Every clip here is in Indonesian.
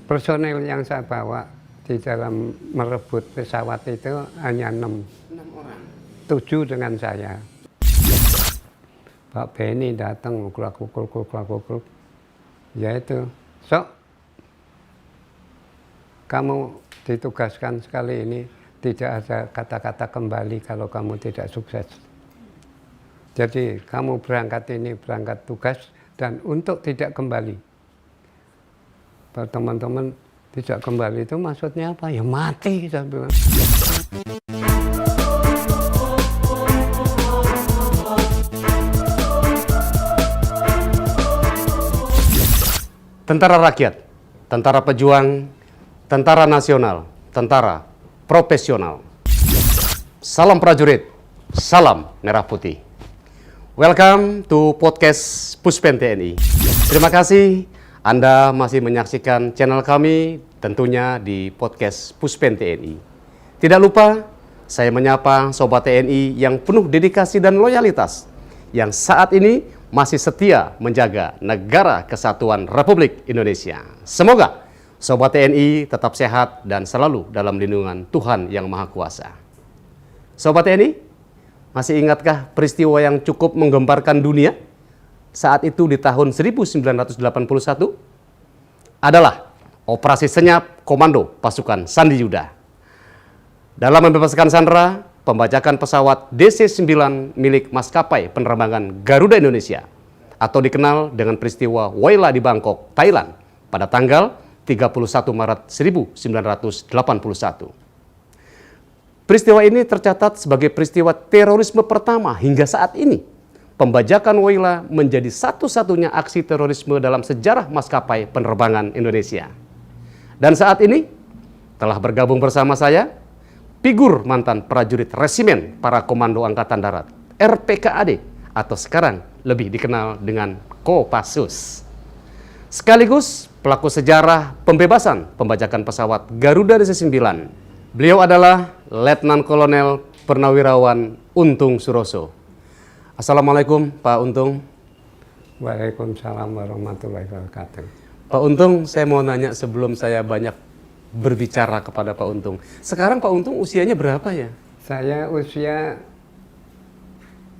Personel yang saya bawa di dalam merebut pesawat itu hanya 6 orang. 7 dengan saya. Pak Benny datang, klak. Ya itu, sok kamu ditugaskan sekali ini, tidak ada kata-kata kembali kalau kamu tidak sukses. Jadi kamu berangkat ini, berangkat tugas, dan untuk tidak kembali. Teman-teman tidak kembali itu maksudnya apa? Ya mati, saya bilang. Tentara rakyat, tentara pejuang, tentara nasional, tentara profesional. Salam prajurit, salam merah putih. Welcome to podcast Puspen TNI. Terima kasih Anda masih menyaksikan channel kami tentunya di podcast Puspen TNI. Tidak lupa saya menyapa Sobat TNI yang penuh dedikasi dan loyalitas yang saat ini masih setia menjaga negara kesatuan Republik Indonesia. Semoga Sobat TNI tetap sehat dan selalu dalam lindungan Tuhan Yang Maha Kuasa. Sobat TNI, masih ingatkah peristiwa yang cukup menggemparkan dunia saat itu di tahun 1981? Adalah Operasi Senyap Komando Pasukan Sandi Yuda. Dalam membebaskan sandera, pembajakan pesawat DC-9 milik maskapai penerbangan Garuda Indonesia atau dikenal dengan peristiwa Woyla di Bangkok, Thailand pada tanggal 31 Maret 1981. Peristiwa ini tercatat sebagai peristiwa terorisme pertama hingga saat ini. Pembajakan Woyla menjadi satu-satunya aksi terorisme dalam sejarah maskapai penerbangan Indonesia. Dan saat ini telah bergabung bersama saya figur mantan prajurit resimen para komando angkatan darat RPKAD atau sekarang lebih dikenal dengan Kopassus. Sekaligus pelaku sejarah pembebasan pembajakan pesawat Garuda DC-9. Beliau adalah Letnan Kolonel Purnawirawan Untung Suroso. Assalamualaikum Pak Untung. Waalaikumsalam warahmatullahi wabarakatuh. Pak Untung, saya mau nanya sebelum saya banyak berbicara kepada Pak Untung. Sekarang Pak Untung usianya berapa ya? Saya usia,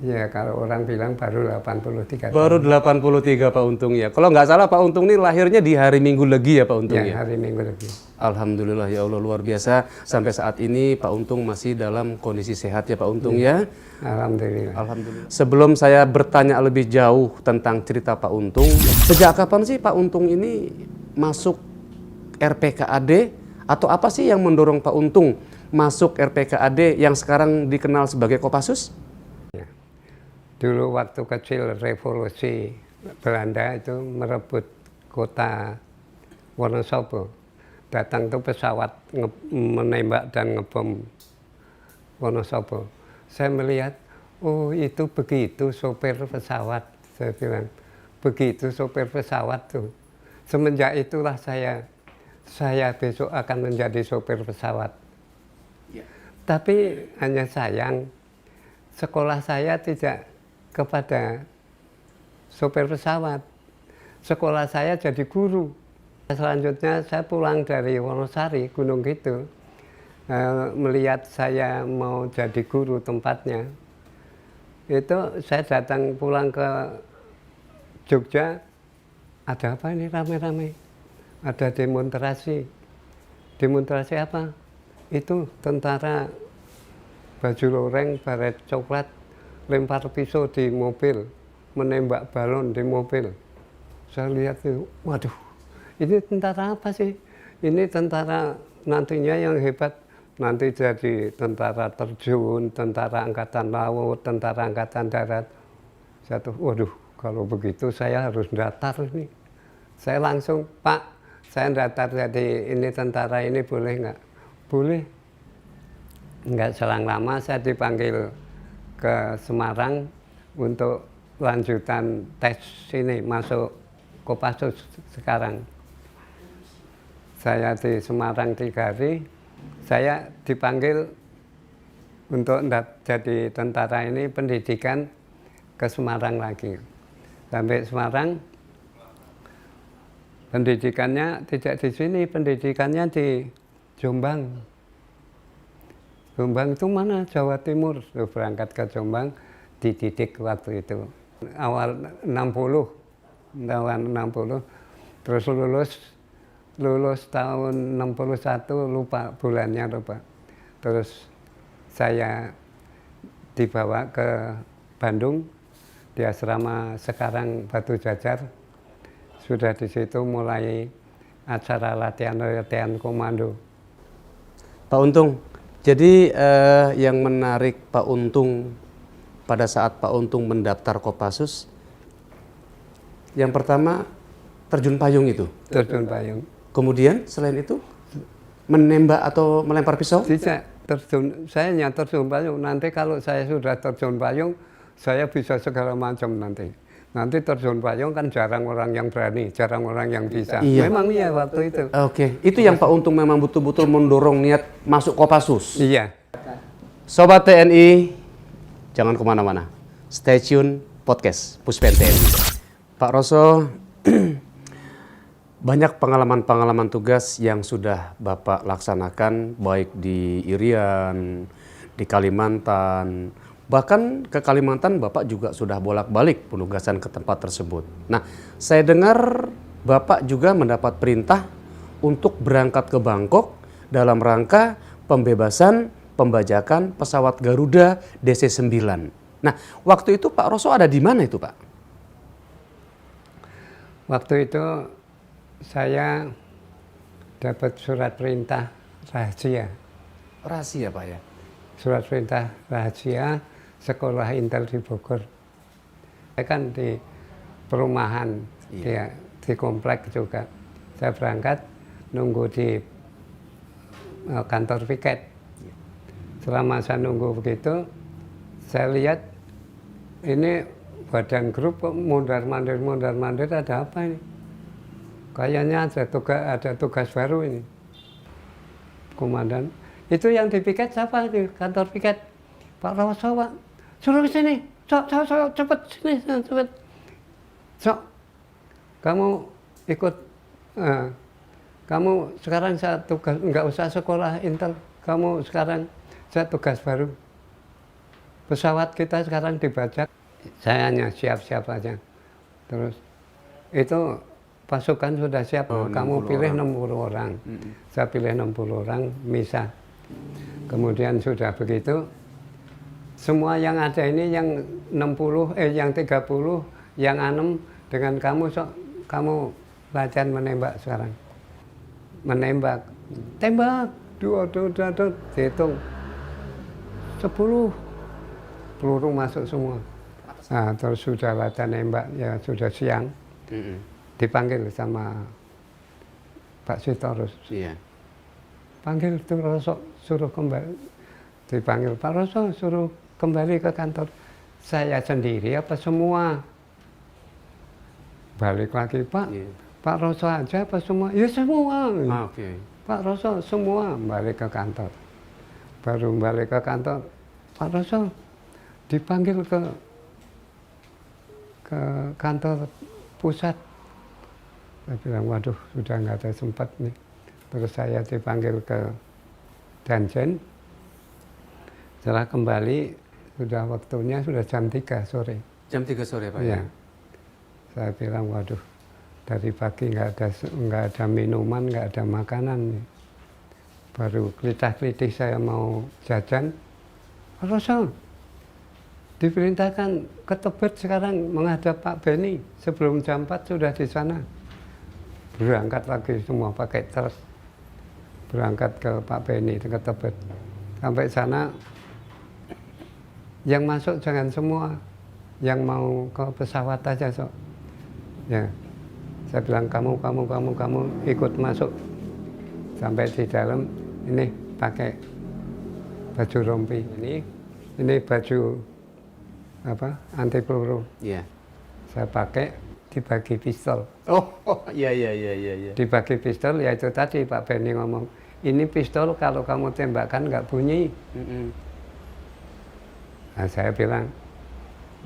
ya kalau orang bilang baru 83 Baru 83 Pak Untung ya. Kalau nggak salah Pak Untung ini lahirnya di hari Minggu Legi ya Pak Untung ya? Hari Minggu Legi. Alhamdulillah ya Allah, luar biasa. Sampai saat ini Pak Untung masih dalam kondisi sehat ya Pak Untung ya? Alhamdulillah. Alhamdulillah. Sebelum saya bertanya lebih jauh tentang cerita Pak Untung, sejak kapan sih Pak Untung ini masuk RPKAD? Atau apa sih yang mendorong Pak Untung masuk RPKAD yang sekarang dikenal sebagai Kopassus? Ya. Dulu waktu kecil revolusi Belanda itu merebut kota Wonosobo. Datang tuh pesawat menembak dan ngebom Wonosobo. Saya melihat, oh itu begitu sopir pesawat. Saya bilang, begitu sopir pesawat tuh. Semenjak itulah saya besok akan menjadi sopir pesawat. Ya. Tapi hanya sayang, sekolah saya tidak kepada sopir pesawat. Sekolah saya jadi guru. Selanjutnya saya pulang dari Wonosari, Gunung Kidul. Melihat saya mau jadi guru tempatnya, itu saya datang pulang ke Jogja, ada apa ini rame-rame? Ada demonstrasi. Demonstrasi apa? Itu tentara baju loreng, baret coklat, lempar pisau di mobil, menembak balon di mobil. Saya lihat itu, waduh, ini tentara apa sih? Ini tentara nantinya yang hebat, nanti jadi tentara terjun, tentara angkatan laut, tentara angkatan darat. Saya tuh, waduh, kalau begitu saya harus daftar ini. Saya langsung, Pak, saya daftar jadi ini tentara ini boleh nggak? Boleh. Nggak selang lama saya dipanggil ke Semarang untuk lanjutan tes ini, masuk Kopassus sekarang. Saya di Semarang 3 hari, saya dipanggil untuk jadi tentara ini pendidikan ke Semarang lagi. Sampai Semarang, Pendidikannya tidak di sini, pendidikannya di Jombang. Jombang itu mana? Jawa Timur. Berangkat ke Jombang, dididik waktu itu. Awal 60, terus lulus tahun 61, lupa bulannya lupa. Terus saya dibawa ke Bandung, di asrama sekarang Batu Jajar. Sudah di situ mulai acara latihan komando. Pak Untung, jadi yang menarik Pak Untung pada saat Pak Untung mendaftar Kopassus, yang pertama terjun payung itu. Terjun payung. Kemudian selain itu menembak atau melempar pisau? Tidak, saya hanya terjun payung. Nanti kalau saya sudah terjun payung, saya bisa segala macam nanti. Nanti terjun payung kan jarang orang yang berani, jarang orang yang bisa. Iya. Memang iya waktu itu. Oke, itu yang Pak Untung memang betul-betul mendorong niat masuk Kopassus. Iya. Sobat TNI, jangan kemana-mana. Stay tune podcast Puspen TNI. Pak Roso, banyak pengalaman-pengalaman tugas yang sudah Bapak laksanakan, baik di Irian, di Kalimantan, bahkan ke Kalimantan Bapak juga sudah bolak-balik penugasan ke tempat tersebut. Nah, saya dengar Bapak juga mendapat perintah untuk berangkat ke Bangkok dalam rangka pembebasan pembajakan pesawat Garuda DC-9. Nah, waktu itu Pak Roso ada di mana itu, Pak? Waktu itu saya dapat surat perintah rahasia. Rahasia, Pak ya? Surat perintah rahasia sekolah Intel di Bogor. Saya kan di perumahan, ya, di komplek juga. Saya berangkat nunggu di kantor piket. Selama saya nunggu begitu, saya lihat ini badan grup mondar-mandir ada apa ini? Kayaknya ada tugas baru ini. Komandan, itu yang di piket siapa di kantor piket? Pak Roso, Pak. Suruh ke sini. Cepet sini, cepet. Sok, kamu ikut. Kamu sekarang saya tugas, nggak usah sekolah Intel. Kamu sekarang saya tugas baru. Pesawat kita sekarang dibajak. Saya hanya siap-siap aja. Terus itu pasukan sudah siap. Kamu pilih 60 orang. Saya pilih 60 orang, misa. Kemudian sudah begitu, semua yang ada ini yang 60, yang 30, yang 6 dengan kamu, kamu latihan menembak sekarang. Menembak, tembak, dihitung 10 peluru masuk semua. Nah, terus sudah latihan nembak, ya sudah siang, dipanggil sama Pak Sitorus. Iya. Panggil tuh Roso, suruh kembali. Dipanggil Pak Roso, suruh kembali ke kantor. Saya sendiri apa semua? Balik lagi, Pak. Iya. Pak Roso aja apa semua? Ya semua. Oke. Pak Roso semua balik ke kantor. Baru balik ke kantor, Pak Roso dipanggil ke kantor pusat. Saya bilang, waduh, sudah nggak ada sempat nih. Terus saya dipanggil ke Danjen. Setelah kembali, sudah waktunya sudah jam 3 sore. Jam 3 sore, Pak? Iya. Saya bilang, waduh, dari pagi nggak ada minuman, nggak ada makanan nih. Baru kelitih-kelitih saya mau jajan. Pak Roso, diperintahkan ke Tebet sekarang menghadap Pak Beni. Sebelum jam 4 sudah di sana. Berangkat lagi semua pakai truk. Berangkat ke Pak Beni, ke Tebet. Sampai sana, yang masuk jangan semua. Yang mau ke pesawat aja, Sok. Ya. Saya bilang, kamu ikut masuk. Sampai di dalam, ini pakai baju rompi. Ini baju apa, anti peluru. Iya. Saya pakai, dibagi pistol. Oh, iya. Dibagi pistol, ya itu tadi Pak Beni ngomong, ini pistol kalau kamu tembakan nggak bunyi. Nah, saya bilang,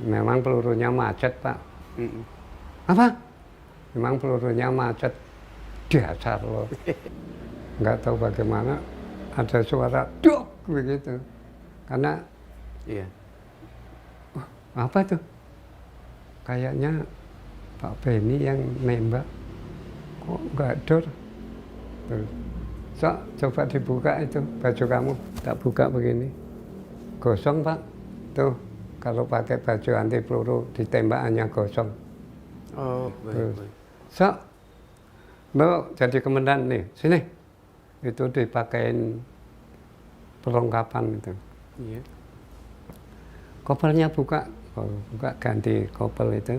memang pelurunya macet, Pak. Apa? Memang pelurunya macet. dasar lo. Nggak tahu bagaimana ada suara duk begitu. Karena Iya. apa tuh? Kayaknya Pak Benny yang nembak. Kok nggak dor? Terus, Sok, coba dibuka itu baju kamu. Tak buka begini. Gosong Pak. Tuh, kalau pakai baju anti peluru ditembakannya gosong. Oh, Terus, Sok, lo jadi komandan nih, sini. Itu dipakein perlengkapan itu. Iya. Kopernya buka ganti koper itu.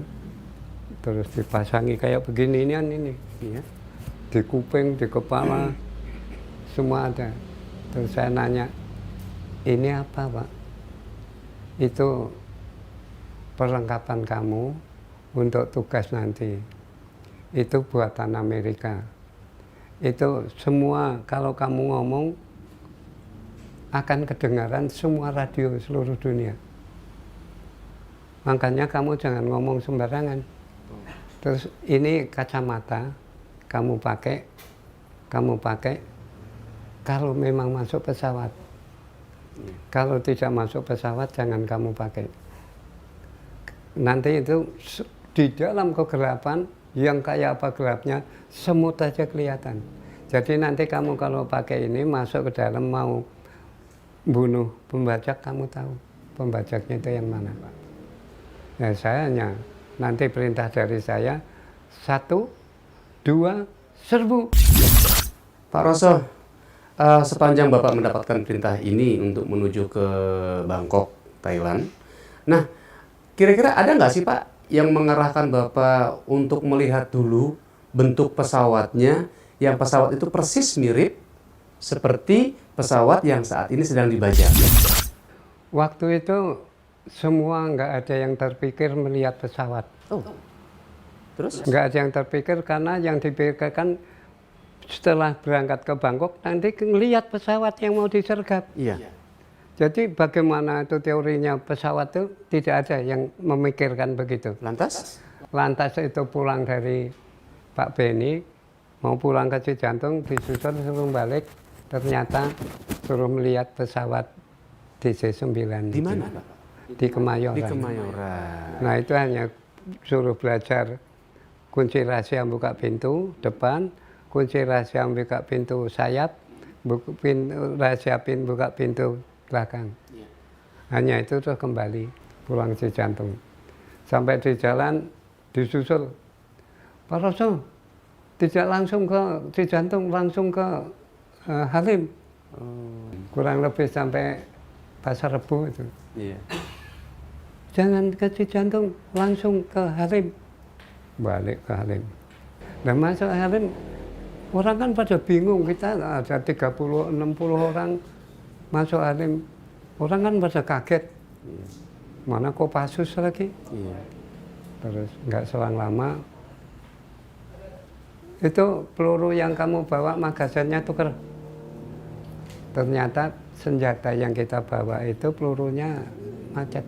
Terus dipasangi kayak begini ini. Iya. Di kuping, di kepala, semua ada. Terus saya nanya, ini apa Pak? Itu perlengkapan kamu untuk tugas nanti. Itu buatan Amerika. Itu semua kalau kamu ngomong akan kedengaran semua radio seluruh dunia. Makanya kamu jangan ngomong sembarangan. Terus ini kacamata kamu pakai kalau memang masuk pesawat. Kalau tidak masuk pesawat jangan kamu pakai. Nanti itu di dalam kegelapan yang kayak apa gelapnya semut aja kelihatan. Jadi nanti kamu kalau pakai ini masuk ke dalam mau bunuh pembajak, kamu tahu pembajaknya itu yang mana Pak. Ya saya hanya nanti perintah dari saya 1, 2, serbu. Pak Roso, sepanjang Bapak mendapatkan perintah ini untuk menuju ke Bangkok, Thailand. Nah, kira-kira ada nggak sih Pak yang mengarahkan Bapak untuk melihat dulu bentuk pesawatnya, yang pesawat itu persis mirip seperti pesawat yang saat ini sedang dibajak? Waktu itu semua nggak ada yang terpikir melihat pesawat. Oh, terus? Nggak ada yang terpikir karena yang dipikirkan setelah berangkat ke Bangkok nanti ngelihat pesawat yang mau disergap. Iya. Jadi bagaimana itu teorinya pesawat itu tidak ada yang memikirkan begitu. Lantas? Lantas itu pulang dari Pak Benny, mau pulang ke Cijantung, disusul suruh balik, ternyata suruh melihat pesawat DC-9. Di mana Pak? Di Kemayoran. Di Kemayoran. Nah itu hanya suruh belajar kunci rahasia buka pintu depan, kunci rahasia buka pintu sayap, rahasia buka pintu belakang. Hanya itu terus kembali pulang Cijantung. Sampai di jalan disusul, Pak Roso tidak langsung ke Cijantung, langsung ke Halim. Kurang lebih sampai Pasar Rebo itu. Iya. Jangan ke Cijantung, langsung ke Halim. Balik ke Halim. Nah masuk Halim, orang kan pada bingung, kita ada 30-60 orang masuk Halim. Orang kan pada kaget. Mana Kopassus lagi? Iya. Terus nggak selang lama, itu peluru yang kamu bawa magasannya tuker. Ternyata senjata yang kita bawa itu pelurunya macet.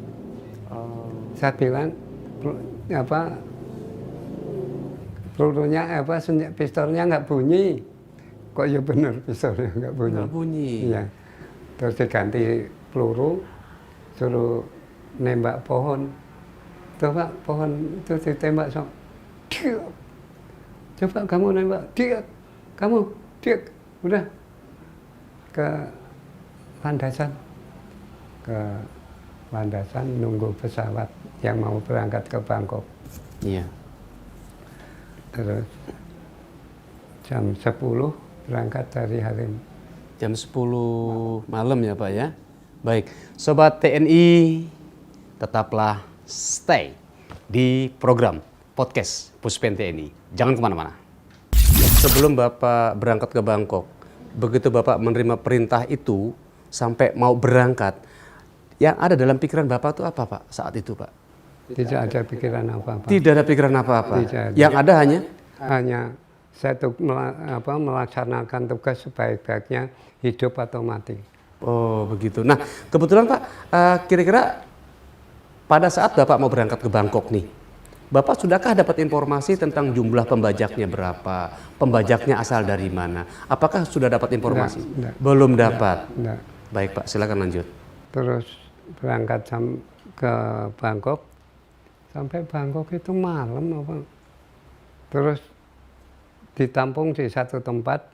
Saya bilang pelurunya pistolnya nggak bunyi. Kok ya bener pistolnya nggak bunyi. Nggak bunyi. Iya. Terus diganti peluru, suruh nembak pohon. Tuh Pak, pohon itu ditembak sok. Diak. Coba kamu nembak, diak. Kamu, diak. Udah ke landasan. Ke landasan nunggu pesawat yang mau berangkat ke Bangkok. Iya. Terus jam 10 berangkat dari Halim. Jam 10 malam ya Pak ya. Baik, Sobat TNI, tetaplah stay di program podcast Puspen TNI. Jangan kemana-mana. Sebelum Bapak berangkat ke Bangkok, begitu Bapak menerima perintah itu sampai mau berangkat, yang ada dalam pikiran Bapak itu apa Pak saat itu Pak? Tidak ada pikiran apa-apa. Tidak ada pikiran apa-apa. Tidak ada. Yang ada Hanya saya melaksanakan tugas sebaik-baiknya, hidup atau mati. Oh begitu. Nah kebetulan Pak, kira-kira pada saat Bapak mau berangkat ke Bangkok nih, Bapak sudahkah dapat informasi tentang jumlah pembajaknya berapa? Pembajaknya asal dari mana? Apakah sudah dapat informasi? Enggak. Belum dapat. Enggak. Baik Pak, silakan lanjut. Terus berangkat ke Bangkok, sampai Bangkok itu malam apa. Terus ditampung di satu tempat,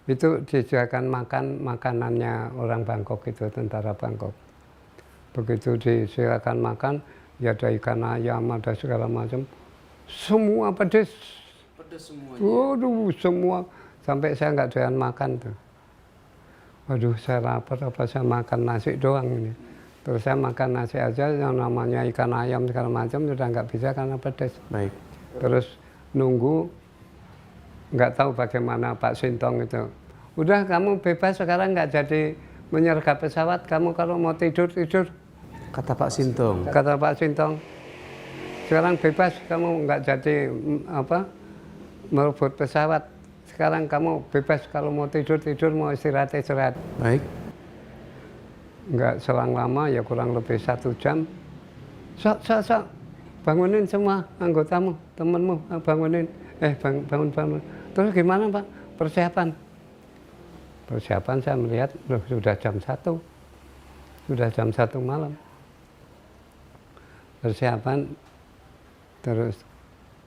itu disediakan makanannya orang Bangkok itu, tentara Bangkok. Begitu disediakan makan, ya ada ikan ayam, ada segala macam, semua pedes. Pedas semuanya. Waduh, semua, sampai saya nggak doyan makan tuh. Waduh, saya lapar, apa saya makan nasi doang ini. Terus saya makan nasi aja, yang namanya ikan ayam segala macam sudah nggak bisa karena pedes. Baik. Terus nunggu, nggak tahu bagaimana Pak Sintong itu. Udah, kamu bebas sekarang, nggak jadi menyergap pesawat, kamu kalau mau tidur, tidur. Kata Pak Sintong. Kata Pak Sintong, sekarang bebas, kamu nggak jadi merebut pesawat. Sekarang kamu bebas, kalau mau tidur, tidur, mau istirahat, istirahat. Baik. Nggak selang lama, ya kurang lebih 1 jam. Sok, bangunin semua anggotamu, temenmu, bangunin. Bangun. Terus gimana Pak? Persiapan saya melihat, loh, sudah jam 1. Sudah jam 1 malam. Persiapan, terus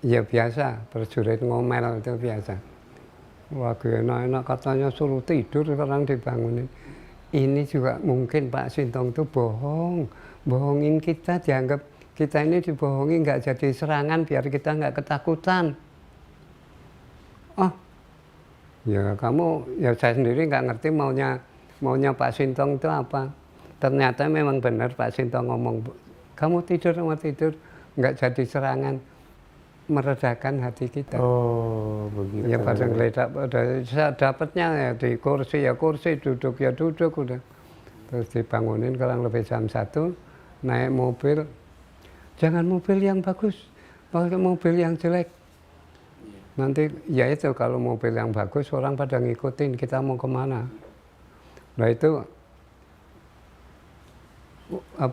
ya biasa, prajurit ngomel itu biasa. Lagi enak-enak katanya suruh tidur, sekarang dibangunin. Ini juga mungkin Pak Sintong itu bohongin kita, dianggap kita ini dibohongi, nggak jadi serangan biar kita nggak ketakutan. Oh, ya kamu, ya saya sendiri nggak ngerti maunya Pak Sintong itu apa. Ternyata memang benar Pak Sintong ngomong, kamu tidur, nggak jadi serangan, meredakan hati kita. Oh, begitu. Ya pada ngeledak, saya dapatnya ya di kursi, duduk ya duduk udah. Terus dibangunin kurang lebih jam 1, naik mobil. Jangan mobil yang bagus, pakai mobil yang jelek. Nanti ya itu, kalau mobil yang bagus orang pada ngikutin kita mau kemana. Nah itu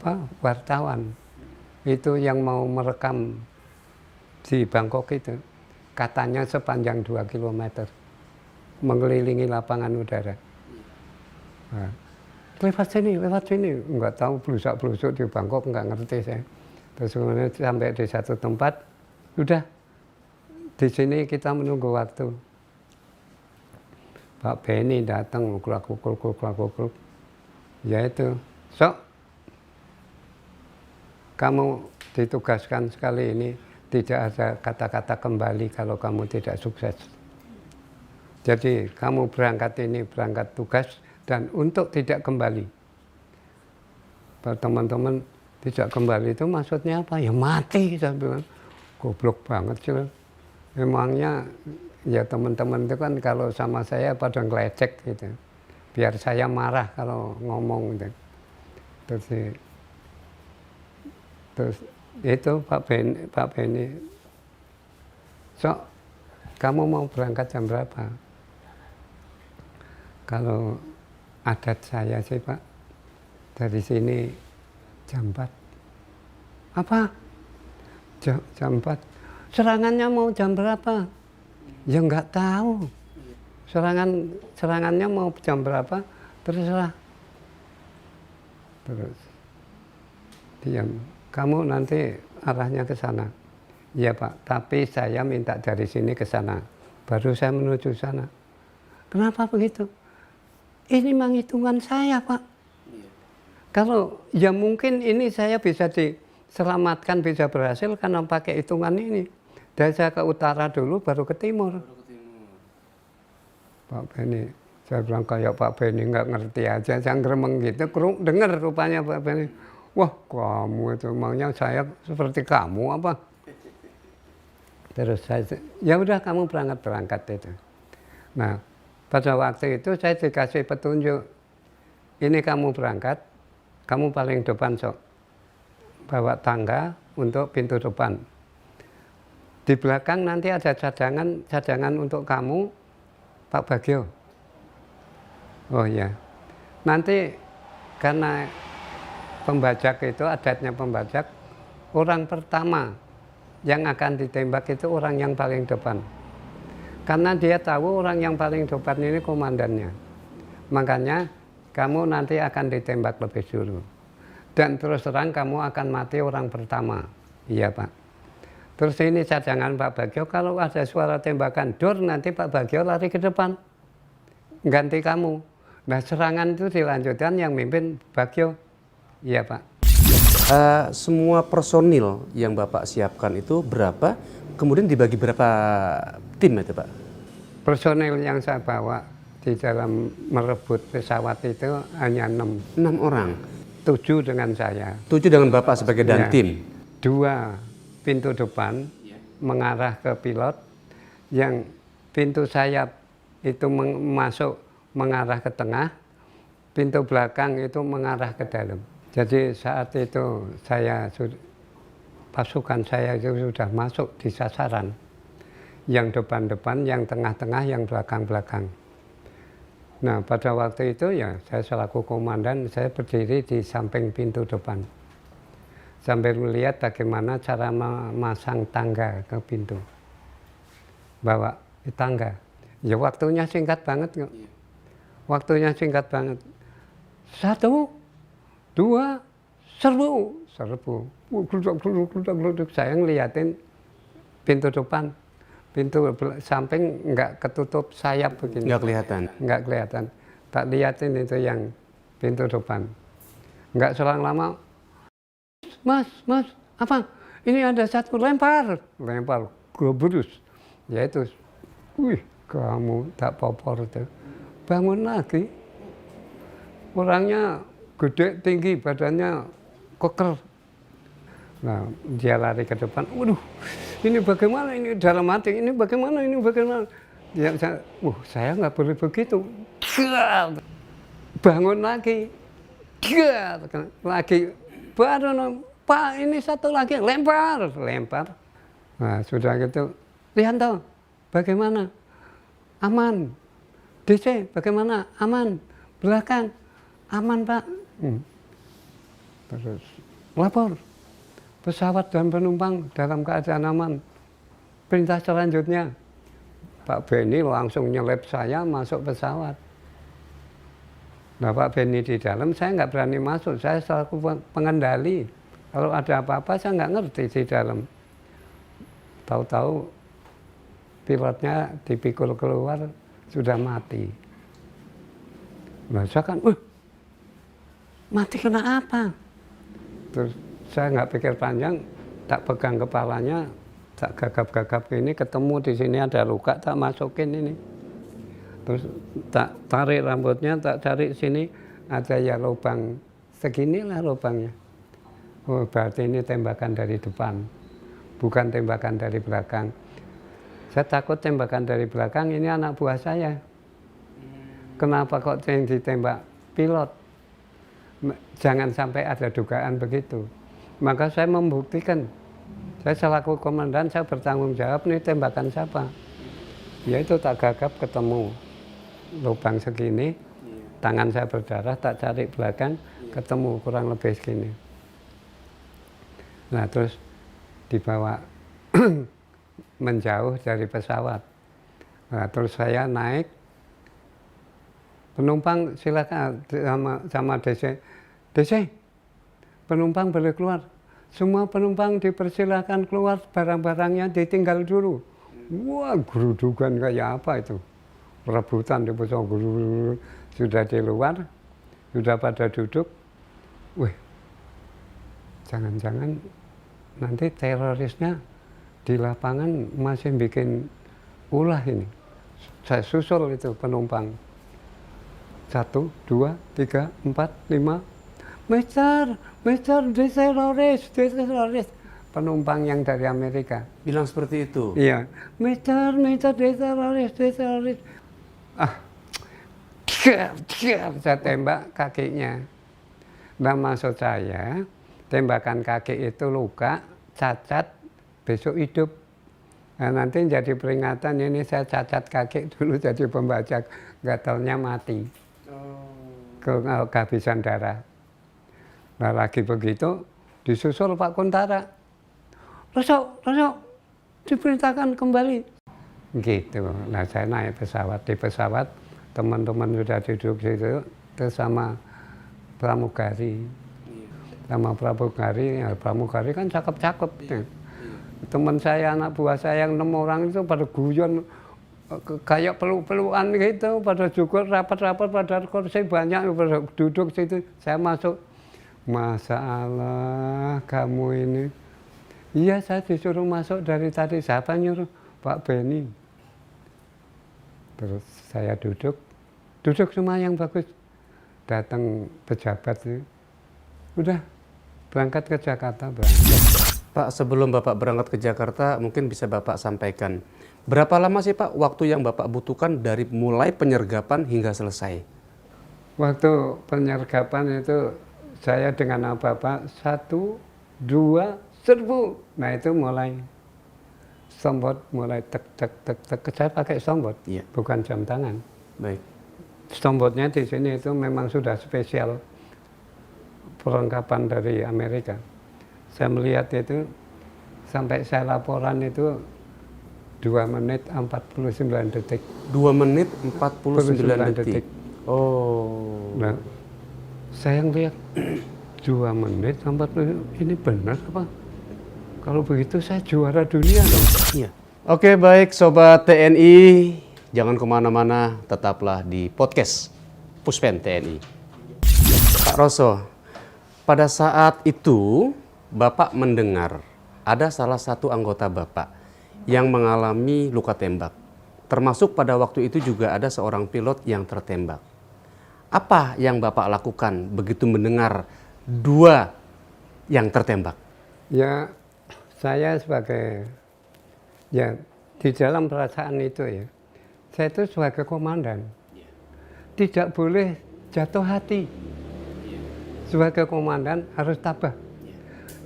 wartawan itu yang mau merekam di Bangkok itu, katanya sepanjang 2 km mengelilingi lapangan udara. Nah, lewat sini, nggak tahu blusak-blusuk di Bangkok, nggak ngerti saya. Terus kemudian sampai di satu tempat, udah di sini kita menunggu waktu. Pak Benny datang, kulak-kuluk. Ya itu, sok, kamu ditugaskan sekali ini, tidak ada kata-kata kembali kalau kamu tidak sukses. Jadi kamu berangkat tugas dan untuk tidak kembali. Teman-teman, tidak kembali itu maksudnya apa? Ya mati, saya bilang. Goblok banget sih. Memangnya ya teman-teman itu kan kalau sama saya pada ngelecek gitu. Biar saya marah kalau ngomong gitu. Terus itu Pak Benny, sok, kamu mau berangkat jam berapa? Kalau adat saya sih Pak, dari sini jam 4. Apa? Jam 4. Serangannya mau jam berapa? Ya nggak tahu. Serangannya mau jam berapa? Terserah. Terus diam. Kamu nanti arahnya ke sana. Iya Pak, tapi saya minta dari sini ke sana. Baru saya menuju sana. Kenapa begitu? Ini memang hitungan saya Pak. Kalau ya mungkin ini saya bisa diselamatkan, bisa berhasil karena pakai hitungan ini. Dan saya ke utara dulu, baru ke timur. Pak Benny, saya bilang kayak Pak Benny nggak ngerti aja, saya ngeremeng gitu. Dengar rupanya Pak Benny. Wah, kamu itu maunya saya seperti kamu apa? Terus saya, ya udah kamu berangkat itu. Nah, pada waktu itu saya dikasih petunjuk. Ini kamu berangkat, kamu paling depan sok. Bawa tangga untuk pintu depan. Di belakang nanti ada cadangan untuk kamu, Pak Bagio. Oh ya, nanti karena pembajak itu, adatnya pembajak, orang pertama yang akan ditembak itu orang yang paling depan. Karena dia tahu orang yang paling depan ini komandannya. Makanya kamu nanti akan ditembak lebih dulu. Dan terus terang kamu akan mati orang pertama. Iya Pak. Terus ini cadangan Pak Bagio, kalau ada suara tembakan dor nanti Pak Bagio lari ke depan. Ganti kamu. Nah serangan itu dilanjutkan yang mimpin Bagio. Iya Pak. Semua personil yang Bapak siapkan itu berapa? Kemudian dibagi berapa tim itu Pak? Personil yang saya bawa di dalam merebut pesawat itu hanya 6. 6 orang. 7 dengan saya. 7 dengan Bapak sebagai Ya. dantim. 2 pintu depan mengarah ke pilot, yang pintu sayap itu masuk mengarah ke tengah, pintu belakang itu mengarah ke dalam. Jadi saat itu pasukan saya itu sudah masuk di sasaran. Yang depan-depan, yang tengah-tengah, yang belakang-belakang. Nah pada waktu itu ya saya selaku komandan, saya berdiri di samping pintu depan. Sambil melihat bagaimana cara memasang tangga ke pintu. Bawa tangga. Ya waktunya singkat banget kok. Waktunya singkat banget. 1, 2, serbu. Serbu. Gluduk. Saya ngeliatin pintu depan. Pintu samping nggak ketutup sayap begini. Nggak kelihatan. Nggak kelihatan. Tak liatin itu yang pintu depan. Nggak selang lama, Mas, apa? Ini ada satu, lempar, gebrus. Ya itu, wih, kamu tak popor itu. Bangun lagi. Orangnya gede, tinggi, badannya keker. Nah, dia lari ke depan. Waduh, ini bagaimana? Ini dalam hati. Ini bagaimana? Ya, saya nggak boleh begitu. Bangun lagi. Lagi. Baru, Pak, ini satu lagi. Lempar. Nah, sudah gitu. Rianto, bagaimana? Aman. DC, bagaimana? Aman. Belakang. Aman, Pak. Terus, lapor. Pesawat dan penumpang dalam keadaan aman. Perintah selanjutnya, Pak Benny langsung nyelip saya masuk pesawat. Nah Pak Benny di dalam, saya nggak berani masuk, saya selaku pengendali. Kalau ada apa-apa saya nggak ngerti di dalam. Tahu-tahu pilotnya dipikul keluar, sudah mati. Nah saya kan, mati kena apa? Terus saya nggak pikir panjang, tak pegang kepalanya, tak gagap-gagap ini, ketemu di sini ada luka, tak masukin ini. Terus tak tarik rambutnya, tak tarik sini, ada ya lubang seginilah lubangnya. Oh berarti ini tembakan dari depan, bukan tembakan dari belakang. Saya takut tembakan dari belakang, ini anak buah saya. Kenapa kok yang ditembak pilot? Jangan sampai ada dugaan begitu. Maka saya membuktikan, saya selaku komandan, saya bertanggung jawab, ini tembakan siapa? Ya itu tak gagap ketemu lubang segini, tangan saya berdarah, tak cari belakang, ketemu kurang lebih segini. Nah terus dibawa menjauh dari pesawat. Nah terus saya naik, penumpang silakan sama DC, penumpang boleh keluar. Semua penumpang dipersilakan keluar, barang-barangnya ditinggal dulu. Wah, gerudukan kayak apa itu? Rebutan di pesawat, sudah di luar, sudah pada duduk. Wih, jangan-jangan nanti terorisnya di lapangan masih bikin ulah ini. Saya susul itu penumpang. 1, 2, 3, 4, 5. Mister, teroris. Penumpang yang dari Amerika. Bilang seperti itu? Iya. Mister, teroris. Saya tembak kakinya. Nah maksud saya, tembakan kaki itu luka, cacat, besok hidup. Nah, nanti jadi peringatan, ini saya cacat kaki dulu jadi pembajak, nggak taunya mati. Kehabisan darah. Nah lagi begitu disusul Pak Kuntara. Roso, diperintahkan kembali. Gitu. Nah saya naik pesawat, di pesawat teman-teman sudah duduk situ, terus sama pramugari. Sama pramugari kan cakep-cakep. Teman saya, anak buah saya yang 6 orang itu pada guyon, kayak peluk-pelukan gitu, pada juga rapat-rapat pada kursi banyak, pada duduk situ. Saya masuk, Masya Allah kamu ini. Iya saya disuruh masuk dari tadi, siapa nyuruh? Pak Beni. Terus saya duduk semua yang bagus. Datang pejabat itu, udah berangkat ke Jakarta. Pak, sebelum Bapak berangkat ke Jakarta, mungkin bisa Bapak sampaikan, berapa lama sih Pak waktu yang Bapak butuhkan dari mulai penyergapan hingga selesai? Waktu penyergapan itu saya dengan apa-apa, 1, 2, serbu. Nah itu mulai sombot, mulai tek. Saya pakai sombot, Iya. bukan jam tangan. Baik. Sombotnya di sini itu memang sudah spesial perlengkapan dari Amerika. Saya melihat itu sampai saya laporan itu 2 menit 49 detik. 2 menit 49 detik. detik. Oh. Nah, saya ngeliat 2 menit 40, ini benar apa? Kalau begitu saya juara dunia dong. Iya. Oke, baik Sobat TNI, jangan kemana-mana, tetaplah di podcast Puspen TNI. Pak Roso, pada saat itu Bapak mendengar ada salah satu anggota Bapak yang mengalami luka tembak. Termasuk pada waktu itu juga ada seorang pilot yang tertembak. Apa yang Bapak lakukan begitu mendengar 2 yang tertembak? Ya, saya sebagai, ya di dalam perasaan itu ya, saya itu sebagai komandan tidak boleh jatuh hati. Sebagai komandan harus tabah.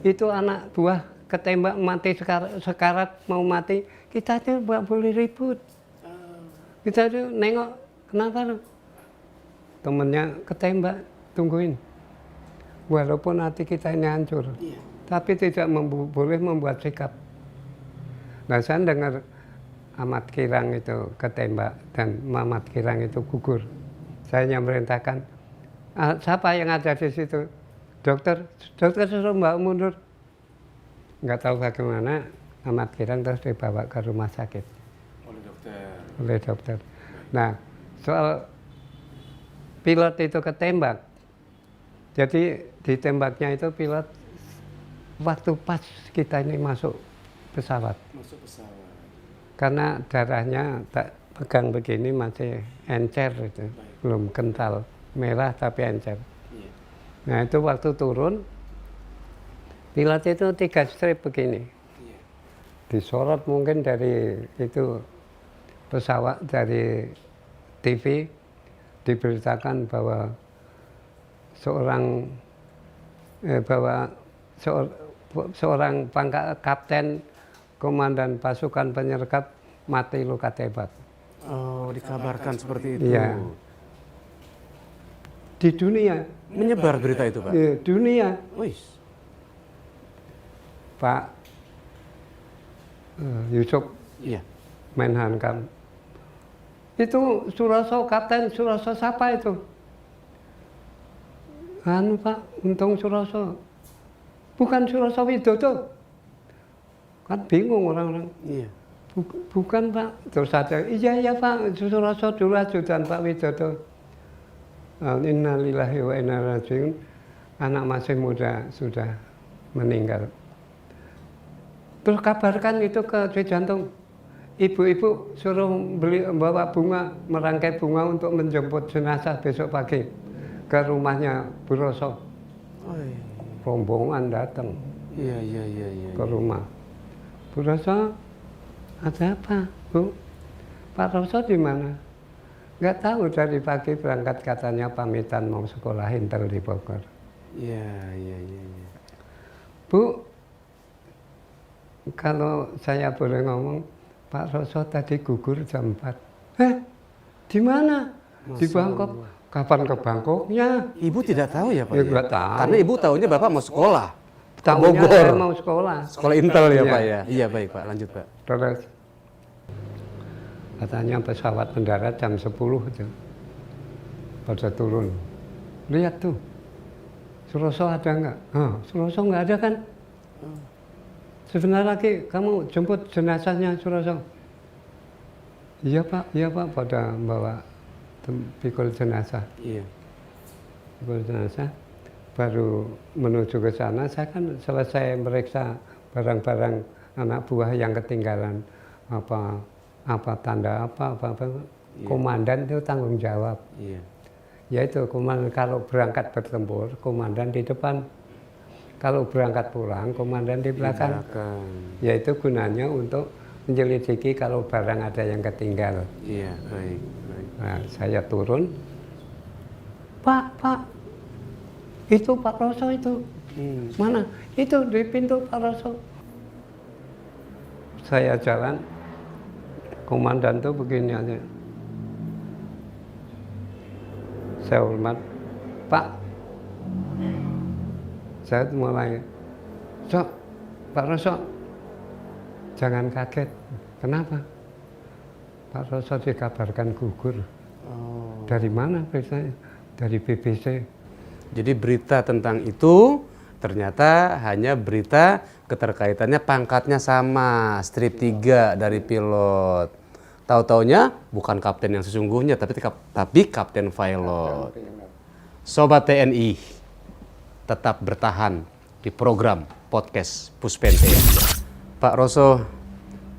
Itu anak buah ketembak mati sekarat mau mati, kita itu nggak boleh ribut. Kita itu nengok, kenapa lu? Temennya ketembak, tungguin. Walaupun hati kita ini hancur, tapi tidak boleh membuat sikap. Nah saya dengar Ahmad Kirang itu ketembak dan Mamat Kirang itu gugur. Saya yang merintahkan, siapa yang ada di situ? Dokter suruh Mbak mundur. Nggak tahu bagaimana Ahmad Kirang terus dibawa ke rumah sakit. Oleh dokter. Nah, soal pilot itu ketembak. Jadi ditembaknya itu pilot waktu pas kita ini masuk pesawat. Karena darahnya tak pegang begini masih encer itu, belum kental, merah tapi encer. Nah itu waktu turun, pilot itu 3 strip begini, disorot mungkin dari itu pesawat, dari TV, diberitakan bahwa seorang pangkat kapten komandan pasukan penyergap mati luka tembak. Oh, dikabarkan seperti itu. Iya. Di dunia. Menyebar berita itu, Pak? Di dunia. Wih. Pak Yusuf Iya. Menhankam. Itu Suroso, Kapten Suroso siapa itu? Anu Pak, Untung Suroso. Bukan Suroso Widodo. Kan bingung orang-orang. Iya. Bukan Pak. Terus ada, iya Pak, Suroso dulu ajudan Pak Widodo. Innalillahi wa inna ilaihi raji'un. Anak masih muda sudah meninggal. Terus kabarkan itu ke Cijantung. Ibu-ibu suruh bawa bunga, merangkai bunga untuk menjemput jenazah besok pagi ke rumahnya Bu Roso. Rombongan datang Iya. ke rumah. Bu Roso, ada apa, Bu? Pak Roso di mana? Nggak tahu, dari pagi berangkat katanya pamitan mau sekolah Intel di Bogor. Iya. Bu, kalau saya boleh ngomong, Pak Roso tadi gugur jam 4. Di mana? Di Bangkok. Kapan ke Bangkoknya? Ibu tidak tahu ya, Pak? Ya, nggak tahu. Karena Ibu tahunya Bapak mau sekolah. Tahunya Bogor. saya mau sekolah. Sekolah Intel ya Iya. Pak ya? Iya baik Pak, lanjut Pak. Terus katanya pesawat mendarat jam 10 itu. Pada turun. Lihat tuh. Suroso ada nggak? Suroso nggak ada kan? Sebentar lagi kamu jemput jenazahnya Suroso. Iya Pak, pada bawa pikul jenazah. Iya. Pikul jenazah. Baru menuju ke sana, saya kan selesai meriksa barang-barang anak buah yang ketinggalan, apa tanda apa. Iya. Komandan itu tanggung jawab. Iya. Yaitu komandan kalau berangkat bertempur, komandan di depan. Kalau berangkat pulang, komandan di belakang. Yaitu gunanya untuk menyelidiki kalau barang ada yang ketinggal. Iya, baik. Nah, saya turun, Pak, itu Pak Roso itu. Mana? Itu di pintu Pak Roso. Saya jalan, komandan tuh begini aja. Saya hormat, Pak. Saya mulai, Pak Roso, jangan kaget. Kenapa? Pak Roso dikabarkan gugur. Dari mana beritanya? Dari BBC. Jadi berita tentang itu ternyata hanya berita keterkaitannya pangkatnya sama, strip 3 dari pilot. Tahu-taunya bukan kapten yang sesungguhnya, tapi kapten pilot. Sobat TNI, tetap bertahan di program podcast Puspen TNI. Pak Roso,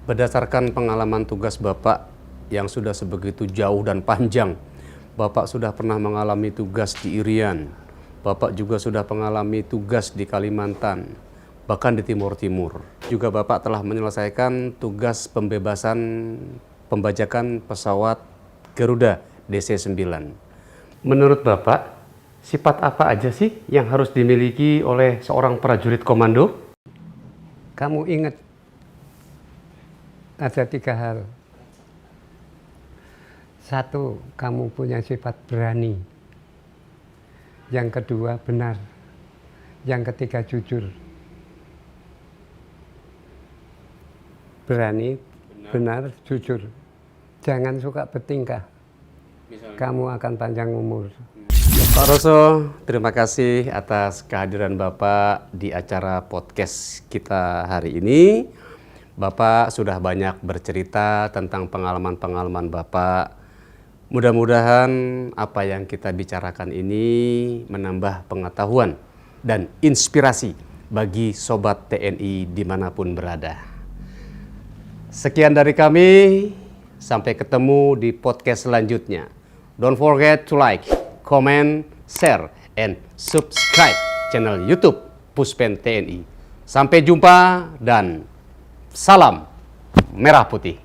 berdasarkan pengalaman tugas Bapak yang sudah sebegitu jauh dan panjang, Bapak sudah pernah mengalami tugas di Irian, Bapak juga sudah mengalami tugas di Kalimantan, bahkan di Timur Timur. Juga Bapak telah menyelesaikan tugas pembajakan pesawat Garuda DC-9. Menurut Bapak, sifat apa aja sih yang harus dimiliki oleh seorang prajurit komando? Kamu ingat, ada 3 hal. 1, kamu punya sifat berani. Yang kedua, benar. Yang ketiga, jujur. Berani, benar, jujur. Jangan suka bertingkah. Kamu akan panjang umur. Pak Roso, terima kasih atas kehadiran Bapak di acara podcast kita hari ini. Bapak sudah banyak bercerita tentang pengalaman-pengalaman Bapak. Mudah-mudahan apa yang kita bicarakan ini menambah pengetahuan dan inspirasi bagi Sobat TNI dimanapun berada. Sekian dari kami, sampai ketemu di podcast selanjutnya. Don't forget to like, comment, share, and subscribe channel YouTube Puspen TNI. Sampai jumpa dan salam merah putih.